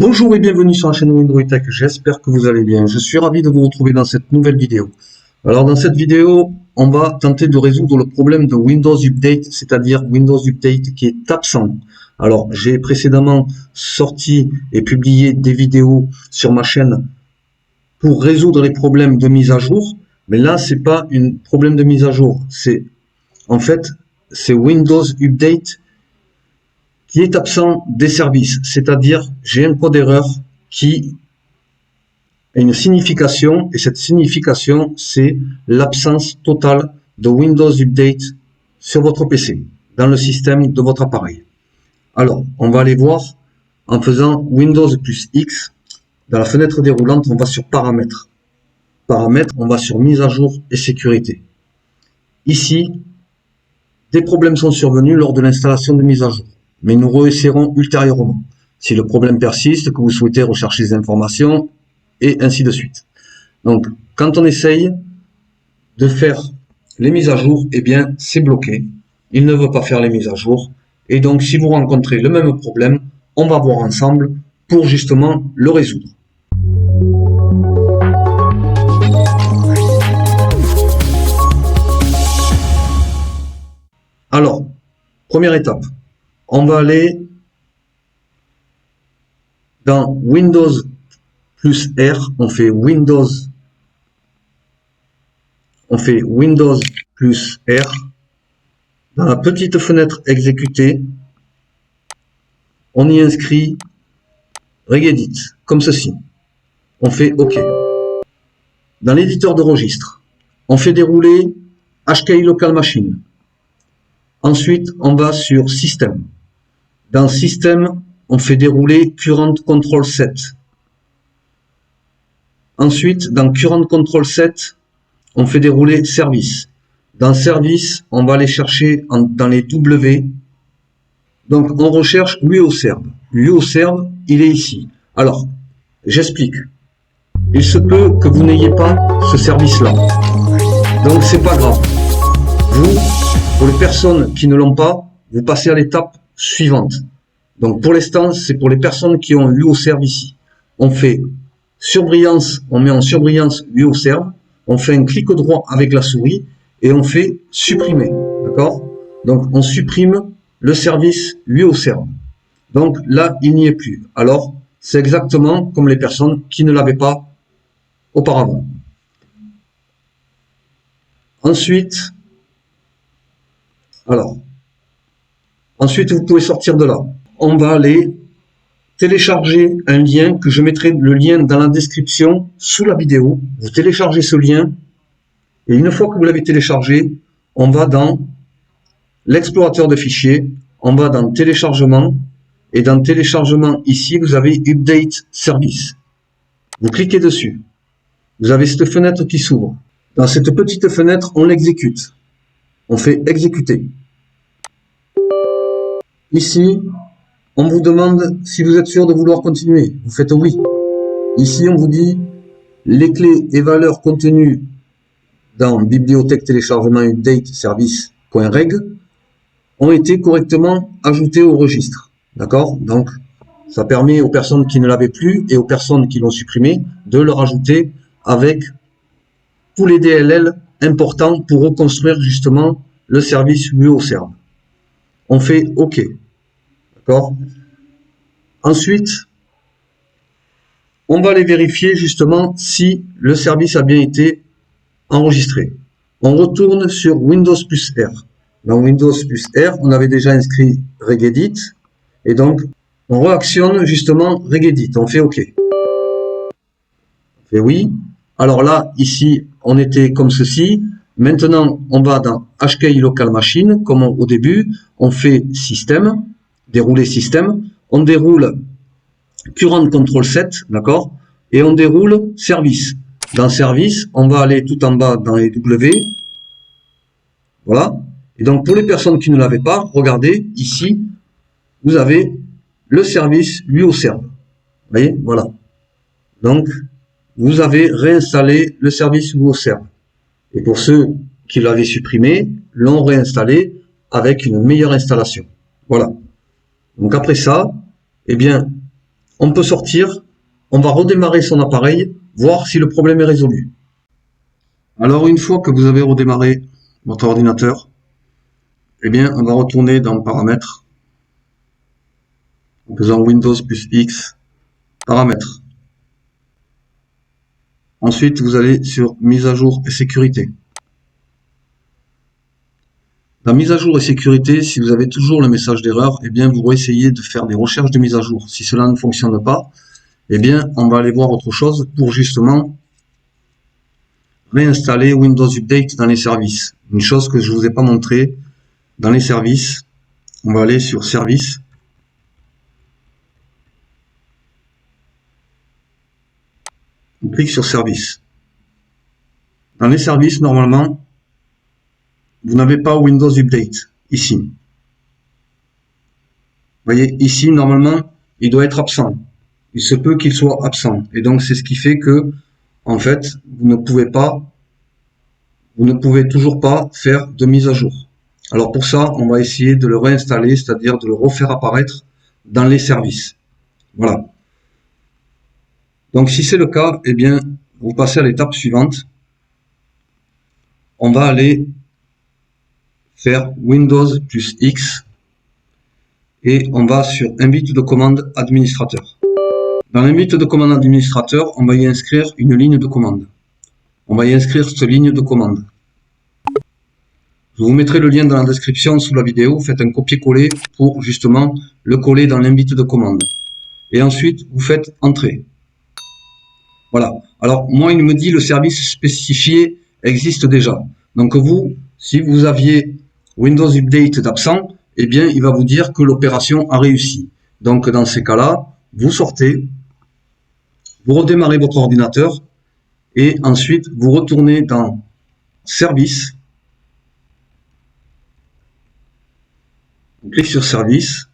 Bonjour et bienvenue sur la chaîne Windows Tech, j'espère que vous allez bien. Je suis ravi de vous retrouver dans cette nouvelle vidéo. Alors dans cette vidéo, on va tenter de résoudre le problème de Windows Update, c'est-à-dire Windows Update qui est absent. Alors j'ai précédemment sorti et publié des vidéos sur ma chaîne pour résoudre les problèmes de mise à jour, mais là c'est pas un problème de mise à jour, c'est Windows Update qui est absent des services, c'est-à-dire j'ai un code erreur qui a une signification, et cette signification c'est l'absence totale de Windows Update sur votre PC, dans le système de votre appareil. Alors, on va aller voir en faisant Windows plus X. Dans la fenêtre déroulante, on va sur Paramètres. Paramètres, on va sur Mise à jour et Sécurité. Ici, des problèmes sont survenus lors de l'installation de mise à jour, mais nous réessaierons ultérieurement. Si le problème persiste, que vous souhaitez rechercher des informations, et ainsi de suite. Donc, quand on essaye de faire les mises à jour, eh bien, c'est bloqué. Il ne veut pas faire les mises à jour. Et donc, si vous rencontrez le même problème, on va voir ensemble pour justement le résoudre. Alors, première étape, on va aller dans Windows plus R, on fait Windows plus R. Dans la petite fenêtre exécutée, on y inscrit Regedit, comme ceci. On fait OK. Dans l'éditeur de registre, on fait dérouler HKI Local Machine. Ensuite, on va sur Système. Dans Système, on fait dérouler Current Control Set. Ensuite, dans Current Control Set, on fait dérouler Service. Dans Service, on va aller chercher dans les W. Donc, on recherche UEOserve. UEOserve, il est ici. Alors, j'explique. Il se peut que vous n'ayez pas ce service-là. Donc, c'est pas grave. Vous, pour les personnes qui ne l'ont pas, vous passez à l'étape suivante. Donc, pour l'instant, c'est pour les personnes qui ont UEOserve ici. On fait surbrillance, on met en surbrillance UEOserve, on fait un clic droit avec la souris et on fait supprimer, d'accord? Donc on supprime le service UEOserve. Donc là, il n'y est plus. Alors, c'est exactement comme les personnes qui ne l'avaient pas auparavant. Ensuite, vous pouvez sortir de là. On va aller télécharger un lien que je mettrai le lien dans la description sous la vidéo. Vous téléchargez ce lien et une fois que vous l'avez téléchargé, on va dans l'explorateur de fichiers, on va dans téléchargement et dans téléchargement ici vous avez Update Service. Vous cliquez dessus. Vous avez cette fenêtre qui s'ouvre. Dans cette petite fenêtre, on l'exécute. On fait exécuter. Ici, on vous demande si vous êtes sûr de vouloir continuer. Vous faites oui. Ici, on vous dit les clés et valeurs contenues dans bibliothèque téléchargement update service.reg ont été correctement ajoutées au registre. D'accord? Donc, ça permet aux personnes qui ne l'avaient plus et aux personnes qui l'ont supprimé de le rajouter avec tous les DLL importants pour reconstruire justement le service UEOserve. On fait OK. D'accord. Ensuite, on va aller vérifier justement si le service a bien été enregistré. On retourne sur Windows plus R. Dans Windows plus R, on avait déjà inscrit Regedit. Et donc, on réactionne justement Regedit. On fait OK. On fait oui. Alors là, ici, on était comme ceci. Maintenant, on va dans HKI Local Machine, comme au début. On fait Système. Dérouler système, on déroule Current Control Set, d'accord, et on déroule Service. Dans Service, on va aller tout en bas dans les W, voilà, et donc pour les personnes qui ne l'avaient pas, regardez, ici, vous avez le service UEOserve, vous voyez, voilà, donc vous avez réinstallé le service UEOserve, et pour ceux qui l'avaient supprimé, l'ont réinstallé avec une meilleure installation, voilà. Donc après ça, eh bien, on peut sortir, on va redémarrer son appareil, voir si le problème est résolu. Alors une fois que vous avez redémarré votre ordinateur, eh bien on va retourner dans Paramètres, en faisant Windows plus X, Paramètres. Ensuite vous allez sur Mise à jour et sécurité. Dans mise à jour et sécurité, si vous avez toujours le message d'erreur, eh bien, vous réessayez de faire des recherches de mise à jour. Si cela ne fonctionne pas, eh bien, on va aller voir autre chose pour justement réinstaller Windows Update dans les services. Une chose que je ne vous ai pas montré dans les services. On va aller sur Services. On clique sur Services. Dans les services, normalement, vous n'avez pas Windows Update ici. Vous voyez, ici, normalement, il doit être absent. Il se peut qu'il soit absent. Et donc, c'est ce qui fait que, en fait, vous ne pouvez toujours pas faire de mise à jour. Alors, pour ça, on va essayer de le réinstaller, c'est-à-dire de le refaire apparaître dans les services. Voilà. Donc, si c'est le cas, eh bien, vous passez à l'étape suivante. On va aller faire Windows plus X et on va sur Invite de commande administrateur. Dans l'invite de commande administrateur, on va y inscrire une ligne de commande. On va y inscrire cette ligne de commande. Je vous mettrai le lien dans la description sous la vidéo. Faites un copier-coller pour justement le coller dans l'invite de commande. Et ensuite, vous faites Entrer. Voilà. Alors, moi, il me dit le service spécifié existe déjà. Donc, vous, si vous aviez Windows Update d'absent, eh bien, il va vous dire que l'opération a réussi. Donc, dans ces cas-là, vous sortez, vous redémarrez votre ordinateur et ensuite, vous retournez dans Service. On clique sur Service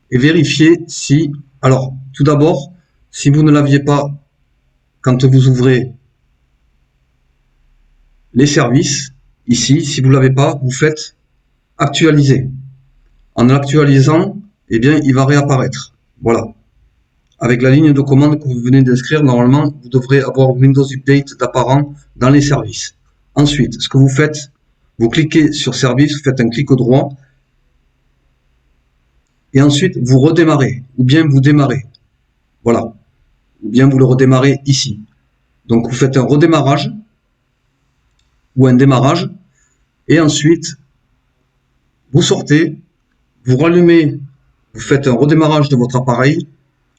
et vérifiez si... Alors, tout d'abord, si vous ne l'aviez pas quand vous ouvrez les services, ici, si vous ne l'avez pas, vous faites Actualiser. En l'actualisant, eh bien, il va réapparaître. Voilà. Avec la ligne de commande que vous venez d'inscrire, normalement, vous devrez avoir Windows Update d'apparent dans les services. Ensuite, ce que vous faites, vous cliquez sur Service, vous faites un clic droit, et ensuite, vous redémarrez, ou bien vous démarrez. Voilà. Ou bien vous le redémarrez ici. Donc, vous faites un redémarrage, ou un démarrage, et ensuite, vous sortez, vous rallumez, vous faites un redémarrage de votre appareil,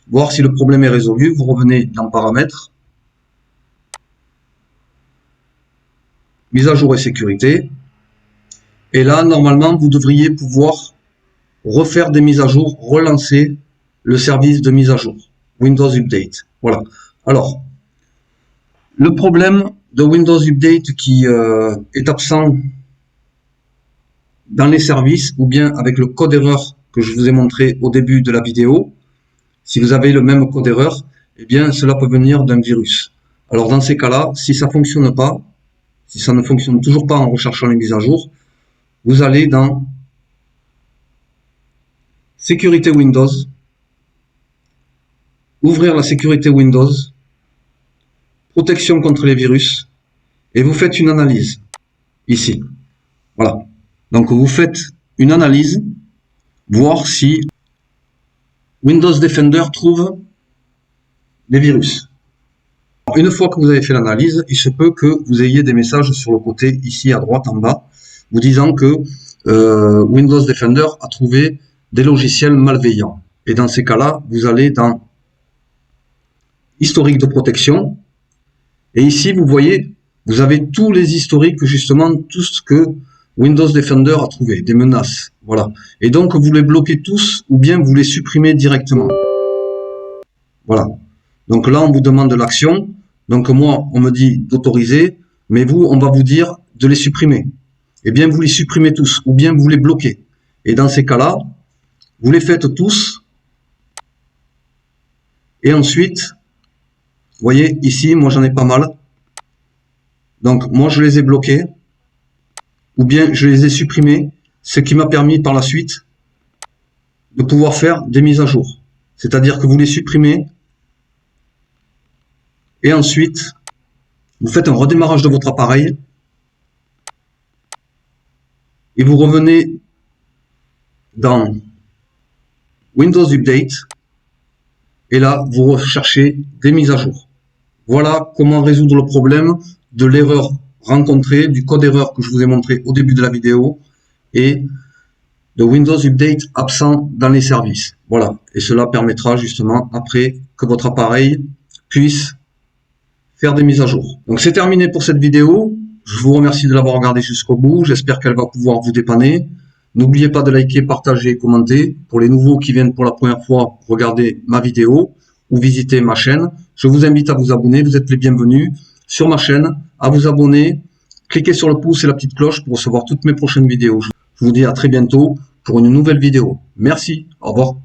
voir si le problème est résolu, vous revenez dans Paramètres, Mise à jour et sécurité, et là, normalement, vous devriez pouvoir refaire des mises à jour, relancer le service de mise à jour, Windows Update. Voilà. Alors, le problème de Windows Update qui est absent dans les services, ou bien avec le code erreur que je vous ai montré au début de la vidéo, si vous avez le même code erreur, eh bien, cela peut venir d'un virus. Alors, dans ces cas-là, si ça ne fonctionne pas, si ça ne fonctionne toujours pas en recherchant les mises à jour, vous allez dans Sécurité Windows, ouvrir la sécurité Windows, protection contre les virus, et vous faites une analyse, ici. Voilà. Donc, vous faites une analyse, voir si Windows Defender trouve des virus. Une fois que vous avez fait l'analyse, il se peut que vous ayez des messages sur le côté, ici à droite en bas, vous disant que Windows Defender a trouvé des logiciels malveillants. Et dans ces cas-là, vous allez dans Historique de protection. Et ici, vous voyez, vous avez tous les historiques, justement, tout ce que Windows Defender a trouvé, des menaces. Voilà. Et donc, vous les bloquez tous ou bien vous les supprimez directement. Voilà. Donc là, on vous demande de l'action. Donc moi, on me dit d'autoriser, mais vous, on va vous dire de les supprimer. Eh bien, vous les supprimez tous, ou bien vous les bloquez. Et dans ces cas-là, vous les faites tous. Et ensuite, vous voyez, ici, moi j'en ai pas mal. Donc moi, je les ai bloqués, ou bien je les ai supprimés, ce qui m'a permis par la suite de pouvoir faire des mises à jour. C'est-à-dire que vous les supprimez et ensuite vous faites un redémarrage de votre appareil et vous revenez dans Windows Update et là vous recherchez des mises à jour. Voilà comment résoudre le problème de l'erreur rencontrée, du code erreur que je vous ai montré au début de la vidéo et de Windows Update absent dans les services. Voilà, et cela permettra justement après que votre appareil puisse faire des mises à jour. Donc c'est terminé pour cette vidéo. Je vous remercie de l'avoir regardé jusqu'au bout. J'espère qu'elle va pouvoir vous dépanner. N'oubliez pas de liker, partager et commenter. Pour les nouveaux qui viennent pour la première fois regarder ma vidéo ou visiter ma chaîne, je vous invite à vous abonner. Vous êtes les bienvenus sur ma chaîne, à vous abonner. Cliquez sur le pouce et la petite cloche pour recevoir toutes mes prochaines vidéos. Je vous dis à très bientôt pour une nouvelle vidéo. Merci, au revoir.